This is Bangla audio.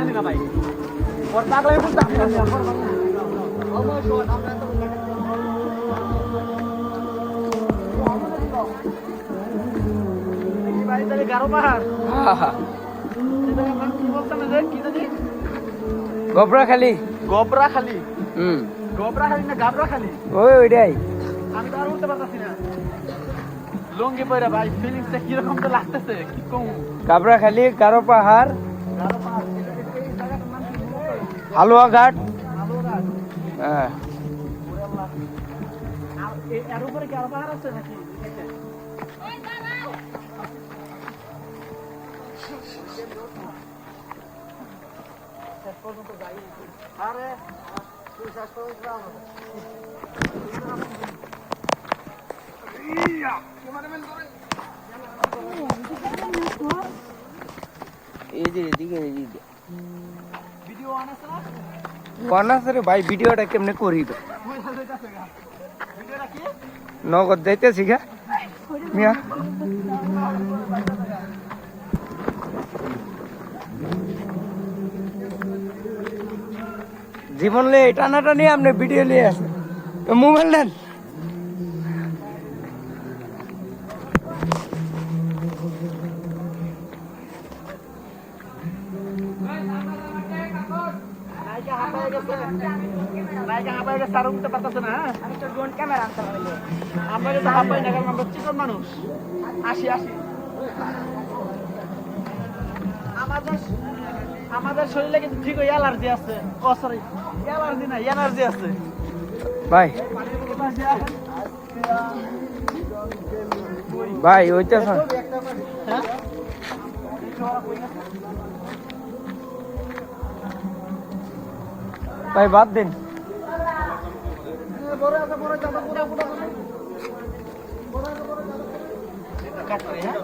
জানি না ভাই ওর পাগলা এখন জানি না ভাই তাহলে 11 পাহাড় গোবরাখালী গোবরাখালী হুম গোবরাখালী না গাবরাখালী ওইটাই আমি তো আর উঠতে পারতাছি না লুঙ্গি পরে ভাই ফিলিংসটা কিরকম তো লাগতেছে কি কম গাবরাখালী গারো পাহাড় হালুয়া ঘাট হ্যাঁ এর উপরে কি আরো পাহাড় আছে নাকি আরে তুই শেষ পর্যন্ত যাও এই যে এদিকে ভিডিও অন আছে না বানাসরে ভাই ভিডিওটা কেমনে করি তো ভিডিওটা কি নগদ যাইতেছি গা মিয়া জীবন লে টানাটা নিয়ে আপনি ভিডিও নিয়ে আসেন মোবাইল নেন নায়িকা হাঁপায় গেছে আর উঠতে পারতেছে না আমি তো ড্রোন ক্যামেরা আনতে পারলে আমরা তো হাঁপাই না কারণ আমরা চিকন মানুষ আসি আমাদের শরীরে কিন্তু ঠিক অ্যালার্জি আছে ও সরি অ্যালার্জি না এনার্জি আছে ভাই ভাই ওইটা ভাই বাদ দিন কাট করে হ্যাঁ